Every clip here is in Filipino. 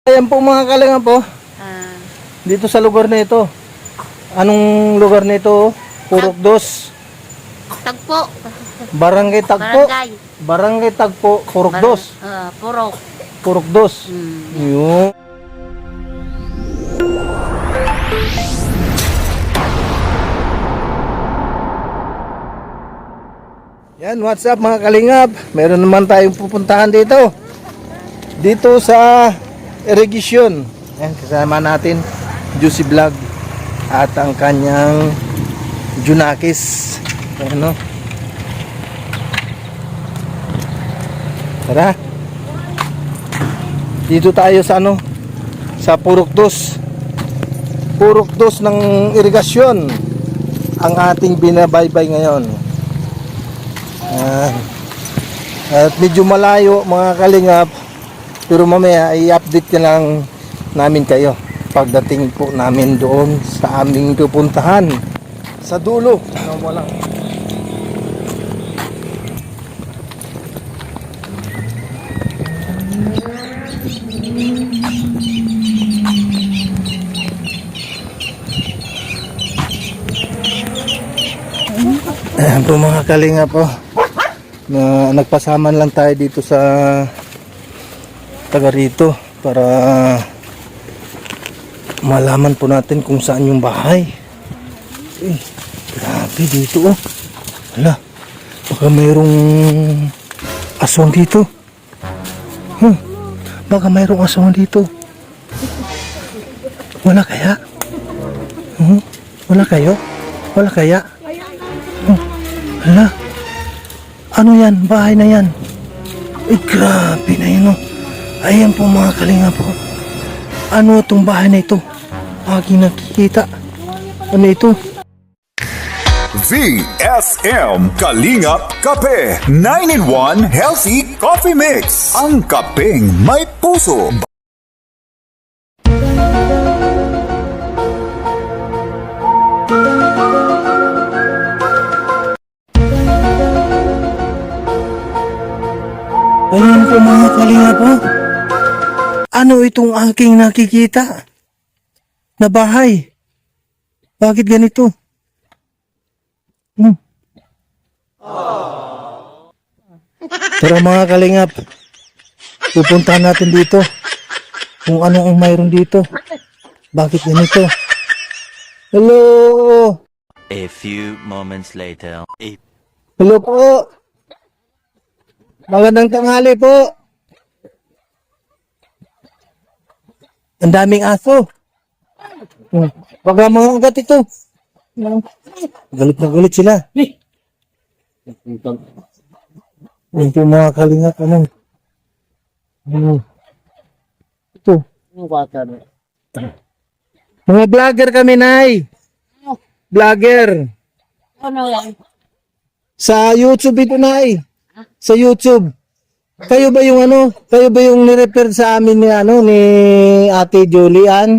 Ayan po mga kalinga po. Ah, Dito sa lugar na ito. Anong lugar na ito? Purok Dos. Tagpo. Barangay Tagpo. Barangay. Barangay Tagpo, Purok Dos. Purok. Purok Dos. Yun. Yan, what's up mga kalingap? Meron naman tayong pupuntahan dito. Dito sa irrigation. Yan, kasama natin Juicy Vlog at ang kanyang Junakis. Ano? Tara. Dito tayo sa ano? Sa Purok Dos. Purok Dos ng irigasyon ang ating binabaybay ngayon. Yan. At medyo malayo mga kalingap, pero mamaya i-update na lang namin kayo pagdating po namin doon sa aming pupuntahan sa dulo na walang ayan po mga kalingap po, na nagpasaman lang tayo dito sa taga rito para malaman po natin kung saan yung bahay. Grabe dito oh. Hala, baka mayroong aswang dito. Baka mayroong aswang dito. Wala kaya? Wala kayo? Wala kaya? Hala, ano yan? Bahay na yan. Ay, grabe na yun oh. Ayan po mga kalinga po. Ano itong bahay na ito? Aking nakikita. Ano ito? VSM Kalingap Kape 9-in-1 Healthy Coffee Mix. Ang kapeng may puso. Ayan po mga kalinga po. Ano itong aking nakikita na bahay? Bakit ganito? Tara mga kalingap, pupuntahan natin dito kung ano ang mayroon dito. Bakit ganito? Hello! A few moments later. Hello po! Magandang tanghali po! Ang daming aso. Baka mga ugat ito. Galit na galit sila. Ito mga kalingap. Ano? Ito. Mga vlogger kami, Nay. Vlogger. Ano yan? Sa YouTube ito, Nay. Sa YouTube. Kayo ba yung ano? Kayo ba yung ni-refer sa amin ni ano ni Ate Julian?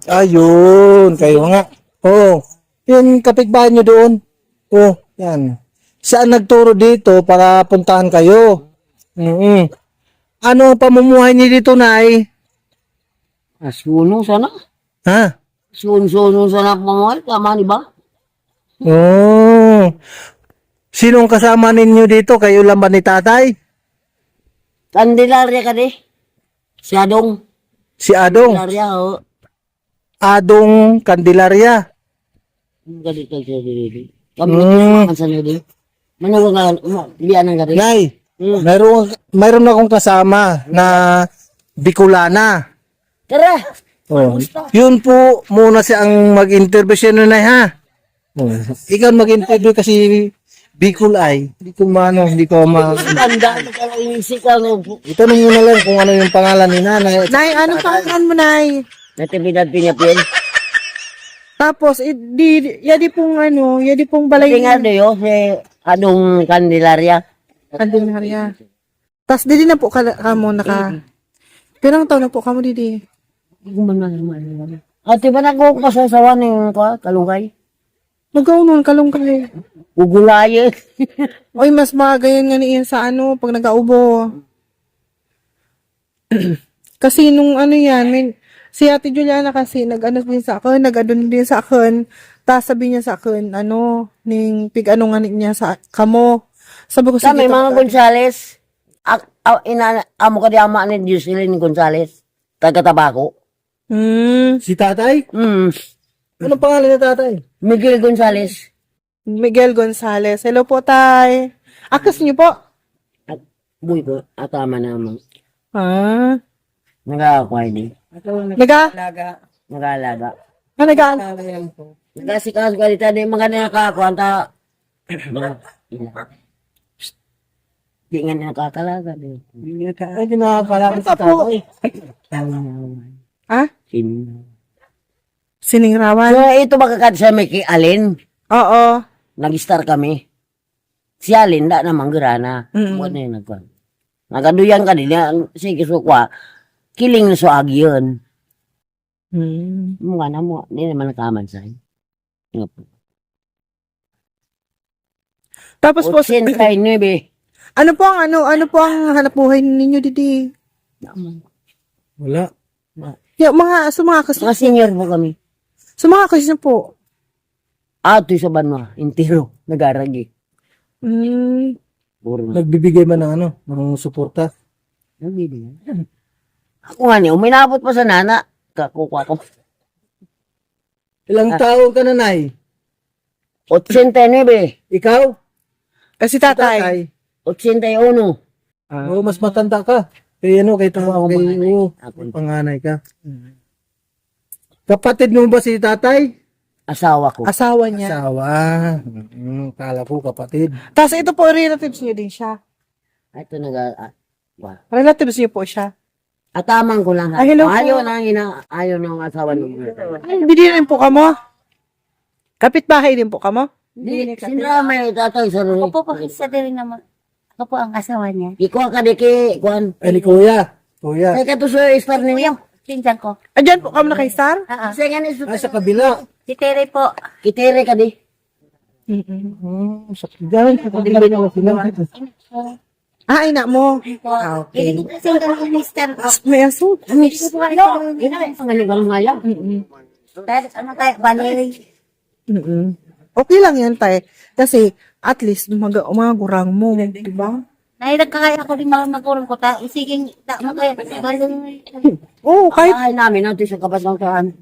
Ayun, kayo nga. Oh, yung kapitbahay nyo doon. Oh, yan. Saan nagturo dito para puntahan kayo? Ano ang pamumuhay niyo dito, Nay? Suno sana. Ha? Suno sana pamuhay. Tama ni ba? Oh. Sinong kasama ninyo dito? Kayo lang ba ni tatay? Candelaria ka di. Si Adong. Si Adong. Candelaria o. Adong Candelaria. Ganito siya di. Kami naman sa niyo di. Manawag nga. Lian ang gari. Nay, mayroon akong kasama na Bicolana. Tara. Oh. Yun po muna siyang mag-interview siya nun, Nay, ha? Oh. Ikaw mag-interview kasi Bicol ay. Hindi ko Tanda ka lang inisip ka. Itanong mo na lang kung ano yung pangalan ni Nanay. Nay, anong pangalan mo, Nay? Natibidad pinya-piyan. Tapos, yadi pong balay Tingnan niyo si Adong Candelaria. Candelaria. Tapos, didi na po kamo naka... Pirang taon na po kamo didi? Gumanan. Ate ba na ko kasasawa ng kalungkay? Nagkaunon, kalungkay. Ugulaye. Oy, mas magayon nga niya sa ano, pag nag-aubo. Kasi nung ano yan, si Ate Juliana kasi nag-ano din sa akin, nag-ano din sa akin. Tapos sabi niya sa akin, ning pig-ano nga niya sa kamo. Sabi ko, Kami, sige, mga Gonzales, amo ka di ama ni Jocelyn Gonzales, taga-Tabaco. Si tatay? Hmm. Anong pangalan ni tatay? Miguel Gonzales. Miguel Gonzales. Hello po, tay. Akas niyo po. At buhay ko, atama naman. Ah. Nag-aakway din. Naga? Nag-aalaga. Naga? Nag-asikas ka dito, di mga nakakakuha, ta. Di nga nakakalaga. Ay, di nakakalaman si tatay. Ah? Sino? Siningarawan? So, ito makakad sa may kay Alin. Oo. Nag-star kami. Si Alin, da naman gerana. Buwan na yung nagkuhan. Nagaduyan ka nila. Sige, so kwa. Kiling na so agi yun. Mga na mo. Hindi naman nakaman sa'yo. Tapos po, 89. ano po ang hanap buhay ninyo didi? Wala. Yung mga kasi, Mga senior po kami. mga kasi po. Ato sa banwa. Intiro. Nag-aragi. Puro na. Nagbibigay man ng suporta. Nagbibigay. Ako nga niyo, uminabot pa sa nana. Kakuha ko. Ilang taon ka na, Nay? 89. Ikaw? Si tatay. 81. Oo, mas matanda ka. Kaya kay panganay ka. Kapatid mo ba si tatay? Asawa ko. Asawa niya. Asawa. Kala ko kapatid. Tapos ito po, relatives niyo din siya. Ito Relatives niyo po siya. Atamang ko lang. Ay, hello po. Ayaw ng asawa ng Hindi rin po kamo? Kapitbahay din po kamo? Sindra may tatay sa rin. Ako po isa din naman. Ako po ang asawa niya. Ikaw ka di kay Kwan. Ay, ni Kuya. Kuya. Kaya ka to sa istar ninyo. Pinsan ko. Andyan po kamo na kay Star? Kasi nga ni Ay, sa kabila. Si Tere po. Kitere ka di. Sa kabila. Sa kabila na sila. Ina mo. Okay. Hindi kasi ang mister ko. May aso. Mister ko ano? Pangaligang ngaya. Pero ano tayo? Bali. Okay lang yan, tay. Kasi, at least, mga gurang mo. Diba? Nahirag ka kaya ako rin magurong ko. Sige, makaya. Oo, kahit, Ay namin natin sa kapatang saan.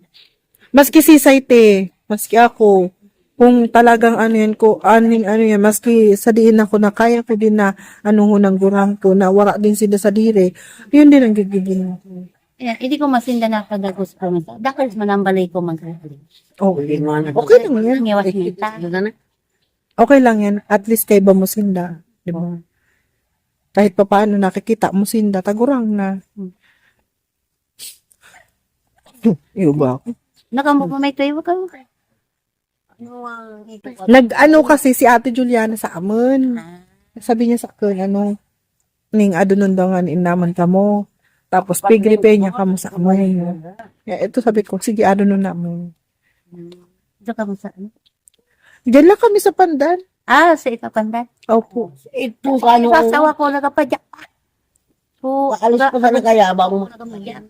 maski si Saite, maski ako, kung talagang ano yan, maski sa diin ako na kaya ko din na ng gurang ko, na wala din sila sa dire, yun din ang gigigin ko. Ayan, hindi ko masinda na kagagos pa. Dakal manambalay ko magkakali. Okay. Okay lang yan. Ang iwas minta. Okay lang yan. At least kay ba mo sinda. Diba? Kahit pa paano nakikita mo sinda, tagurang na. Iyo ba ako? Nakamukha may tuyo ka. Nag-ano kasi si Ate Juliana sa amin. Sabi niya sa akin, ning adunon daw nga inaman ka mo. Tapos pigripe niya ka mo sa amin. Ito sabi ko, sige, adunon na mo. Ito ka mo sa ano? Diyan lang kami sa pandan. Sa ikapandan. Opo. Ito ka ano. Sasawa ko nagapadyak. So, Alis pa ka na kaya ba mo? nagapadyak.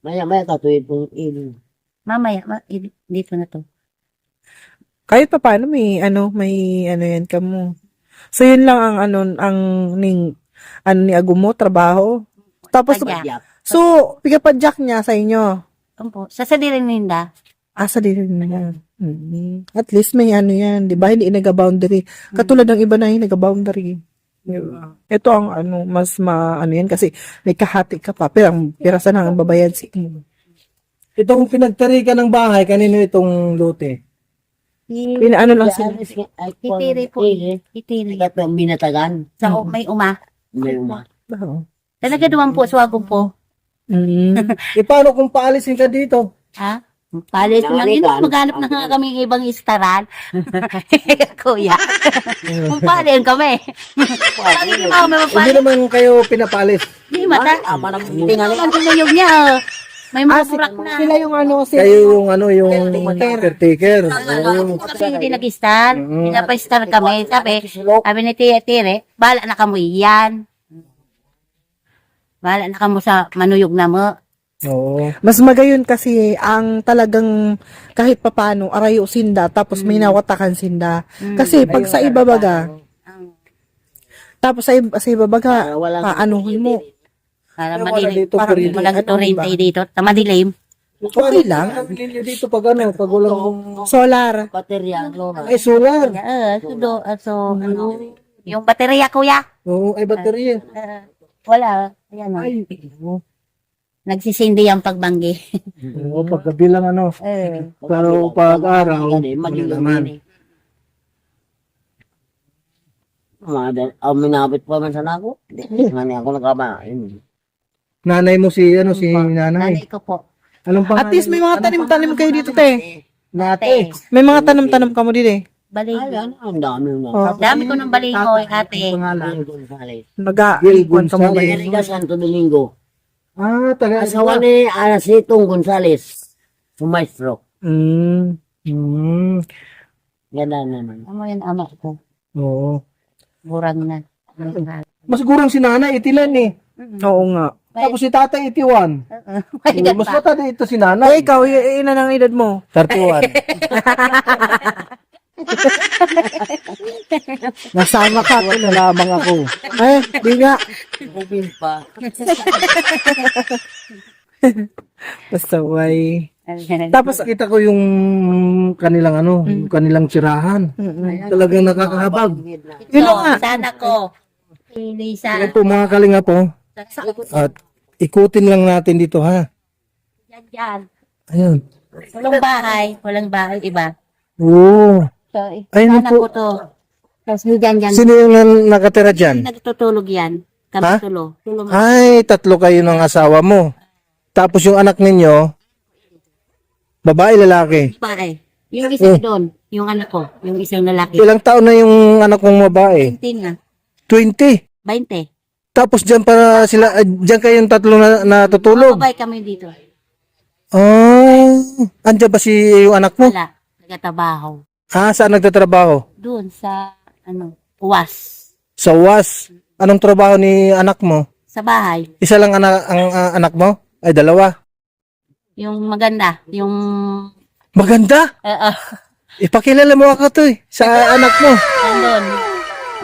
Maya ka tuwid pong ilin. Mamaya, dito na to. Kahit pa paano may yan ka mo. So yun lang ang ni Agumo, trabaho. Tapos, Padyak. so, pigapadyak niya sa inyo. Opo. Sa sadirin ninda. Asa din na yan. At least may yan, di ba? Hindi naga-boundary. Katulad ng iba na yung naga-boundary. Ito ang mas yan kasi may kahati ka pa. Pirasan ang babayad si Itong pinagtarikan ng bahay, kanino itong lote? Pinaano lang sila. Kitiri po. Kitiri. Kaya ang binatagan. Sa may uma. May uma. Talaga duwang po, swagong po. Paano kung paalisin ka dito? Ha? Palit lang yun. Maghanap na nga kami ng ibang istaran. Kuya. Kung palin kami. Sabi ni mama, may Hindi mapalit. naman kayo pinapalis. Hindi mata. Ang tumayog niya. May mga burak na. Sila yung Kayo yung caretaker. Kasi hindi nag-star. Pinapa-star kami. Sabi ni Tia Tire, bala na kami yan. Bahala na ka mo sa manuyog na mo. Oo. Mas magayon kasi ang talagang kahit papano arayo sinda tapos may nawatakan sinda. Kasi pag sa iba baga, tapos sa iba baga, paanuhin mo. Para Wala madilim. dito Parang kuryente. Walang Ano kurente ba? dito. Madilim. Okay lang. Dito pag ano, pag walang Solar. Baterya, Lola. ay solar. Yung baterya, kuya. Oo, ay baterya. Wala. Ayan o. Ay, Nagsisindi yung pagbanggi. oo, paggabi lang ano. Pero pag araw, Maging naman. Minabit pa man sana ako. Nga ako nagkamain. Nanay mo si, ano, si nanay. Nanay ko po. Anong At least may mga tanim-tanim kayo dito, te. Nate. May mga tanim-tanim ka mo dito eh. Baligo. Ang dami na. Oh. Dami ko ng baligo, ate. Pangalan. Gonzales. Nag-iikon ka mo ba yun? Amerika Santo Domingo. Ah, taga Asawa ni Anasitong Gonzales. Sumaestro. Mm. Hmm. Ganda naman. Ano yun, ama ko? Oo. Burang na. Mas gurang si nanay, itilan eh. Oo nga. Tapos si tatay, itiwan. May Mas ganda. matanda ito si Eh, nanay. ikaw, ina ng edad mo. 31. Nasama ka. Wala lamang ako. Eh, di nga. Bubin pa. Basta way. Tapos kita ko yung kanilang ano, yung kanilang tirahan. Talagang nakakahabag. Yun na nga. Sana ko. Lisa. Yan po mga kalinga po. At ikutin lang natin dito ha. Yan, yan. Ayun. Walang bahay. Walang bahay, iba. Oo. So, Ayun sana po. ko to. Tapos dyan, dyan. Sino yung nakatira dyan? Nagtutulog yan. Kami Ha? tulo. Tulong. Ay, tatlo kayo ng asawa mo. Tapos yung anak ninyo, babae, lalaki. Bahay. Yung isa doon. Yung anak ko. Yung isang lalaki. Ilang taon na yung anak mong babae? 20 nga. 20. 20. Tapos dyan para sila, dyan kayong tatlo na natutulog. Babay kami dito. Ah, andyan ba si yung anak mo? Wala. Nagatabaho. Ah, saan nagtatrabaho? Doon sa, uwas. Sa UAS. Anong trabaho ni anak mo? Sa bahay. Isa lang ang anak mo? Ay, dalawa. Yung maganda. Yung, Maganda. Ipakilala mo ako to sa anak mo.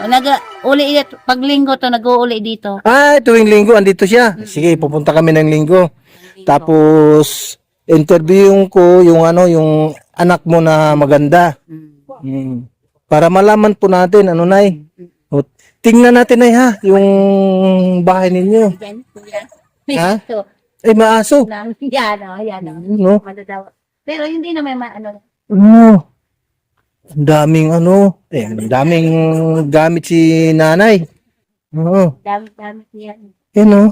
nandun. Uli, pag linggo to, nag-uuli dito. Ay, tuwing linggo, andito siya. Sige, pupunta kami ng linggo. Tapos, interviewin ko yung yung anak mo na maganda. Mm. Para malaman po natin, nay. O, tingnan natin, nay, ha, yung bahay ninyo. Yan, yan. Ha? Ito. Ay, maaso. Yan, yan. No? Madadawa. Pero hindi na may maano. Ano? Ang daming ang daming gamit si nanay. Oo. Dami yan. Yan o.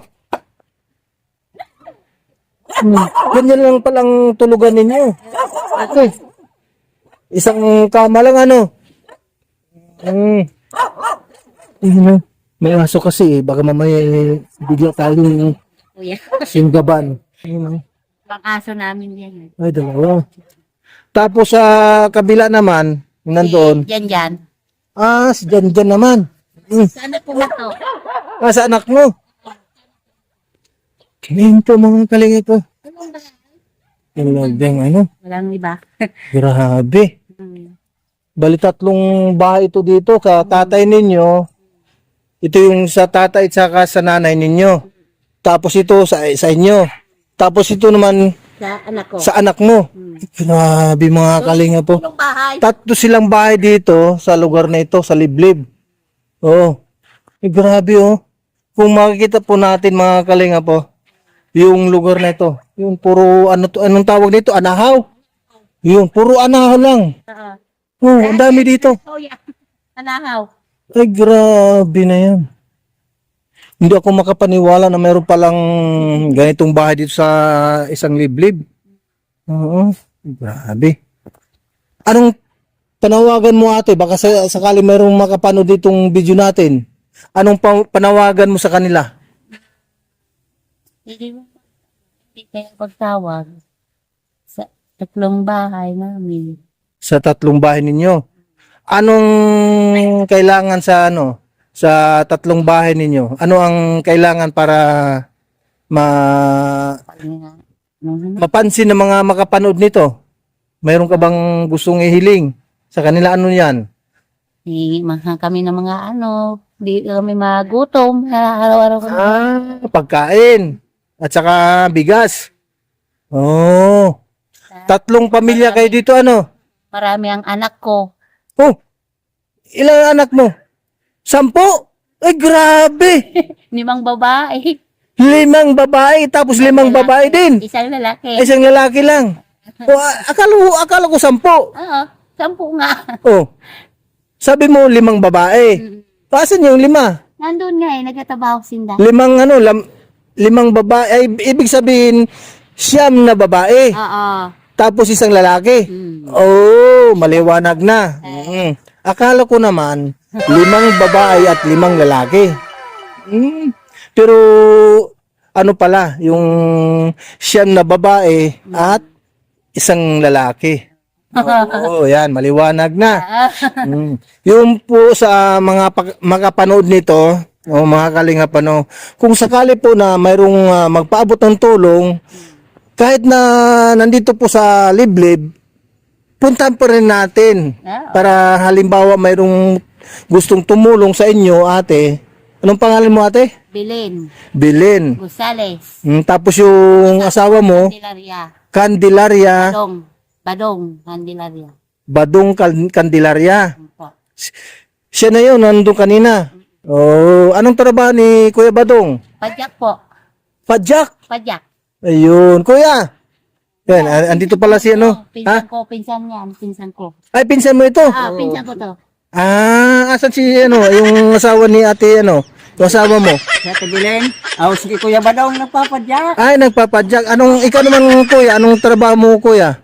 Ganyan lang palang tulugan ninyo. Okay. Isang kama lang May aso kasi baka mamaya bigla tayong Kuya. singgaban. Ayun, Pang aso namin yan. ay, dalawa. Tapos sa kabila naman, yung nandoon, Yan, yan. si Jan naman. Sana po na to. Sa anak mo. Kinento mga kalingay ko. Walang iba. Grabe. Bali tatlong bahay ito dito sa tatay ninyo. Ito yung sa tatay at saka sa nanay ninyo. Tapos ito sa inyo. Tapos ito naman Sa anak ko. sa anak mo. Grabe mga kalinga po. Yung bahay. Tatlo silang bahay dito sa lugar na ito, sa Liblib. Oo. Grabe oh. Kung makikita po natin mga kalinga po, yung lugar na ito, yung puro anong tawag dito? Anahaw. Yung puro anahaw lang. Oh, ang dami dito. Oh, yeah. Anahaw. Ay, grabe na yan. Hindi ako makapaniwala na mayroon palang ganitong bahay dito sa isang liblib. Oo, grabe. Anong panawagan mo ate? Baka sakali mayroong makapanood ditong video natin. Anong panawagan mo sa kanila? Hindi kayo pagtawag sa tatlong bahay namin. Sa tatlong bahay ninyo. Anong kailangan sa sa tatlong bahay ninyo? Ano ang kailangan para mapansin ng mga makapanood nito? Mayroon ka bang gustong ihiling sa kanila? Ano yan? Hihingi man kami ng mga di kami magutom. Araw-araw kami. Pagkain. At saka bigas. Oh. 3 pamilya kayo dito, ano? Marami ang anak ko. Oh. Ilang anak mo? 10? Ay, grabe. 5 babae. 5 babae, tapos 5 babae din. Isang lalaki. Ay, isang lalaki lang. Oh, akala ko 10. Oo, 10 nga. Oh. Sabi mo 5 babae. Pasan yung 5? Nandun nga nagtatrabaho sinda. 5 babae. Ay, ibig sabihin, 9 na babae. Oo. Tapos isang lalaki. Oh, maliwanag na. Akala ko naman, 5 babae at 5 lalaki. Pero, ano pala, yung 9 na babae at isang lalaki. Oo, yan, maliwanag na. Yung po sa mga makapanood nito, o mga kalingap, kung sakali po na mayroong magpaabot ng tulong, kahit na nandito po sa liblib, puntahan pa rin natin. Para halimbawa mayroong gustong tumulong sa inyo, ate. Anong pangalan mo, ate? Bilin. Gonzales. Tapos yung asawa mo, Candelaria. Candelaria. Badong. Candelaria. Badong Candelaria. Opo. Siya na yun, nandun kanina. Oh, anong trabaho ni Kuya Badong? Padyak po. Padyak. Padyak. Ayun, Kuya. Yan, andito pala si ano? Pinsan ko, pinsan yan. Pinsan ko. Ay, pinsan mo ito? Pinsan ko to. Asan si yung asawa ni ate yung asawa mo? Sa Tabilin, si Kuya Badong nagpapadyak. Ay, nagpapadyak. Ikaw naman, Kuya, anong trabaho mo, Kuya?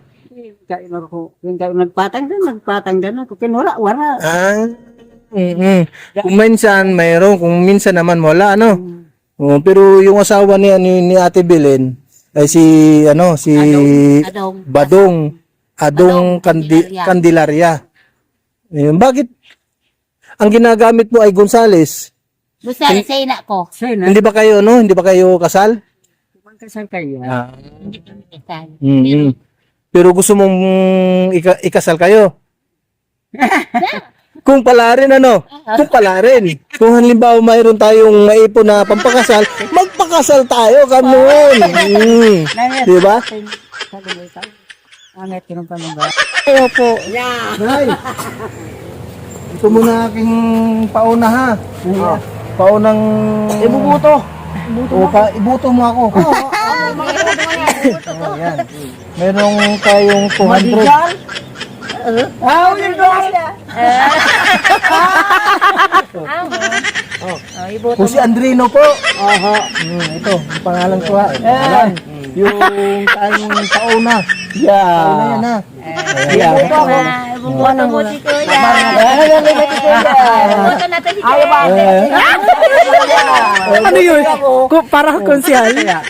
Nagpatang din ako. Kinwara-wara. Kung minsan, mayroon. Kung minsan naman, wala, Oh, pero yung asawa ni Ate Belen, ay si Adong. Badong Candelaria. Ayun, bakit ang ginagamit mo ay Gonzales? Gonzales, sa ina ko. Hindi ba kayo kasal? Kasal kayo. Hindi kami kasal. Pero gusto mong ikasal kayo? Kung pala rin, Kung pala rin. Kung halimbawa mayroon tayong maipon na pampakasal, magpakasal tayo, kanon. Di ba? Ayo po. Nay. Ito muna aking pauna, ha? Paunang... Ibubuto. Ibuto mo ako. Yan. Merong tayong 200. Kung si Andrino po. Ito, ang pangalan ko, ha. Ayan. Yung tayong pauna. Pauna yan, ha. Bumoto mo si Kuya. Bumoto natin si Kuya. Ano yun? Parang konsyal. Pero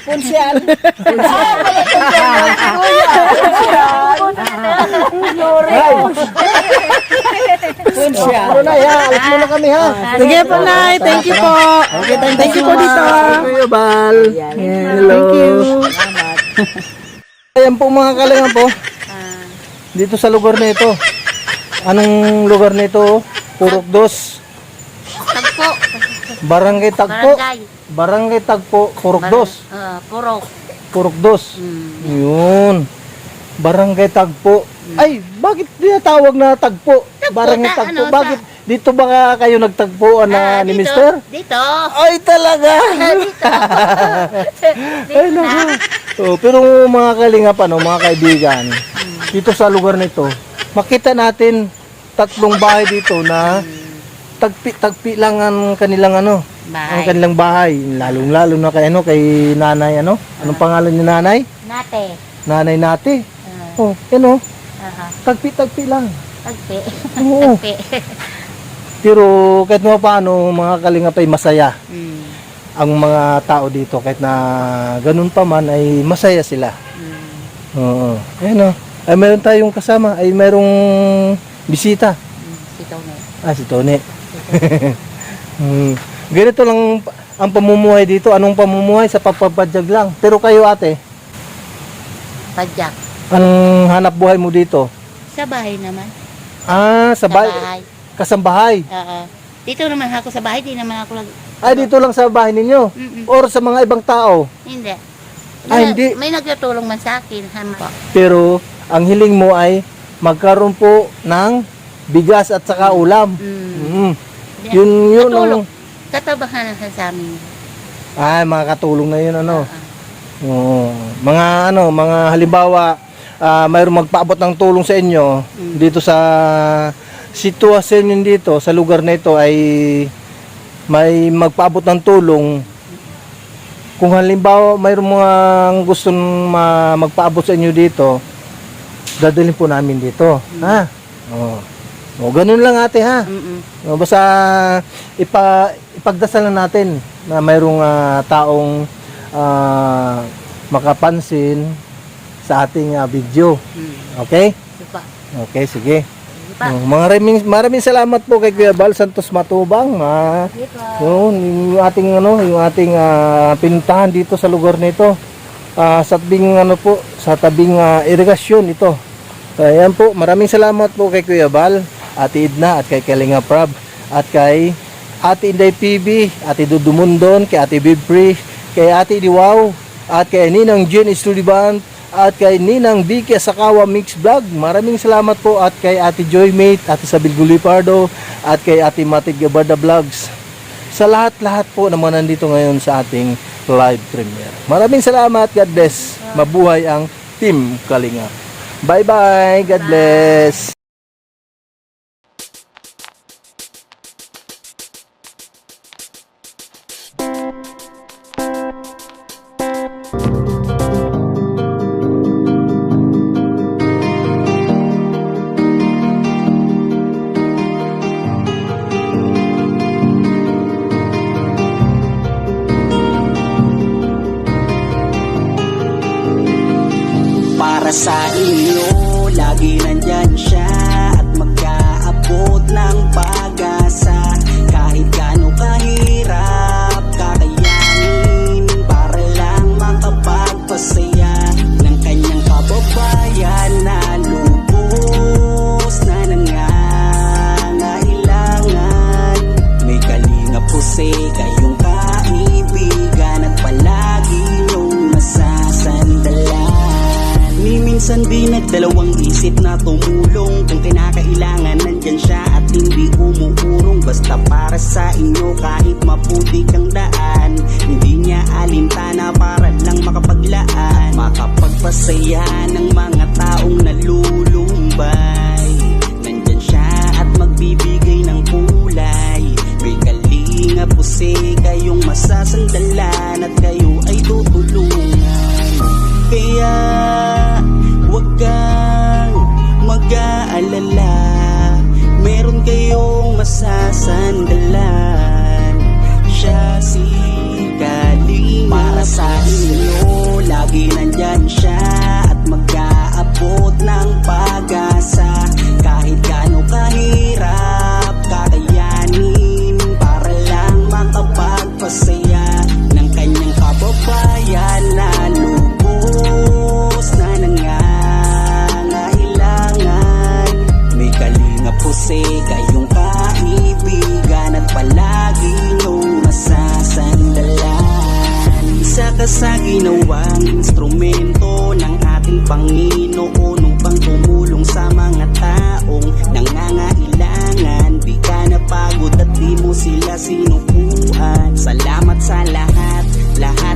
na, ha. Alis muna kami, ha. Sige po, Nay. Thank you po. Thank you po dito. Kuya Bal. Hello. Thank you. Ayan po mga kalingan po. Dito sa lugar na ito. Anong lugar na ito? Purok Dos. Tagpo. Barangay Tagpo. Barangay Tagpo, Purok Dos. Purok. Purok Dos. Yun. Barangay Tagpo. Ay, bakit tinatawag na Tagpo? Barangay Tagpo. Bakit? Dito ba kayo nagtagpuan na ni Dito. Mister? Dito. Ay, talaga! Dito. Ay, naku. Pero mga kalingap, mga kaibigan, dito sa lugar nito, makita natin 3 bahay dito na tagpi lang ang kanilang ang kanilang bahay. Lalong-lalo na kay nanay, Anong pangalan ni nanay? Nate. Nanay Nate. Tagpi lang. Tagpi. Oo. Pero kahit paano, mga kalingap ay masaya. Ang mga tao dito, kahit na ganun pa man, ay masaya sila. Oo. Ayan, ay meron tayong kasama, ay merong bisita. Si Tony. Si Tony. Ganito lang ang pamumuhay dito. Anong pamumuhay? Sa pagpapadyag lang. Pero kayo ate, Padyak. anong hanap buhay mo dito? Sa bahay naman. Ah, sa Sa bahay. bahay. Kasambahay. Oo. Dito naman ako sa bahay, di naman ako Ay, dito lang sa bahay ninyo? Mm-mm. Or sa mga ibang tao? Hindi. Ah, hindi. May nagtutulong man sa akin. Hama. Pero, ang hiling mo ay magkaroon po ng bigas at saka ulam. Mm. Yun Katulong. ang... Katabahan na sa amin. Ay, mga katulong na yun, ano. Oo. Oo. Mga halimbawa, mayroong magpaabot ng tulong sa inyo dito sa sitwasyon yun dito, sa lugar na ito ay may magpaabot ng tulong. Kung halimbawa mayroong mga gustong magpaabot sa inyo dito, dadalhin po namin dito. Ha? Oo. O, ganun lang ate ha. Mm-mm. O, basta ipagdasal na natin na mayroong taong makapansin sa ating video. Okay? Diba? Okay, sige. Diba? Maraming salamat po kay Kuya Bal Santos Matubang. Diba? Yung ating pinuntahan dito sa lugar nito. Sa tabing irigasyon ito. Ayan po, maraming salamat po kay Kuya Bal, Ate Edna at kay Kalinga Prab at kay Ate Inday PB, Ate Dudumundon, kay Ate Bibri, kay Ate Diwaw at kay Ninang Jen Estudiban at kay Ninang Vicky Asakawa Mix Vlog. Maraming salamat po at kay Ate Joymate, Ate Sabil Gulipardo at kay Ate Matig Gabarda Vlogs. Sa lahat-lahat po naman nandito ngayon sa ating live premiere. Maraming salamat. God bless. Mabuhay ang Team Kalinga. Bye-bye. God bless. Para sa inyo, lagi nandyan siya at mag-aabot ng pag-asa. Kahit gaano kahirap, kakayanin para lang makapagpasaya ng kanyang kababayan na lubos na nangangailangan. May kalinga po kayong kaibigan at palagi niyong masasandalan. Minsan di nagdalawang isip na tumulong. Kung kinakailangan nandyan siya at hindi umuurong. Basta para sa inyo kahit maputi kang daan. Hindi niya alintana para lang makapaglaan. Makapagpasaya ng mga taong nalulumbay. Nandyan siya at magbibigay ng kulay. May kalinga po kayong masasandalan at kayo ay tutulungan. Kaya huwag kang mag-aalala, meron kayong masasandalan. Siya si Kalinga. Para sa inyo, lagi nandyan siya at mag-aabot ng pag-asa. Kahit gaano kahirap, kakayanin para lang makapagpasaya ng kanyang kababayan na lubos na nangangailangan. May kalinga po kayong kaibigan at palagi niyong masasandalan. Isa ka sa ginawang instrumento ng ating Panginoon upang tumulong sa mga taong nangangailangan. Di ka napagod at di mo sila sinukuan. Salamat sa lahat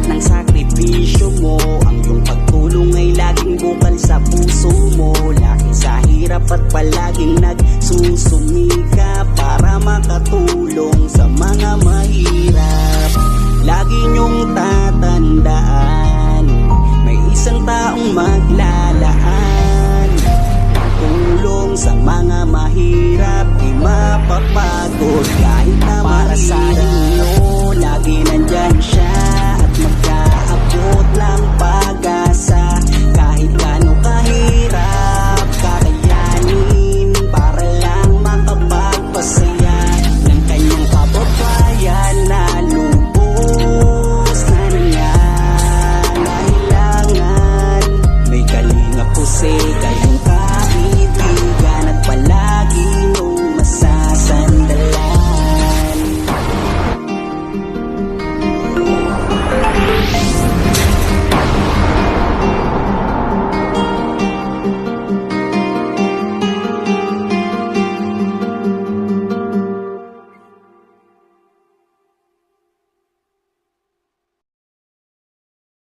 ng sakripisyo mo. Ang iyong pagtulong ay laging bukal sa puso mo. Laki sa hirap at palaging nagsusumika para makatulong sa mga mahirap. Lagi niyong tatandaan, may isang taong maglalaan. Tulong sa mga mahirap, di mapapagod kahit na para sa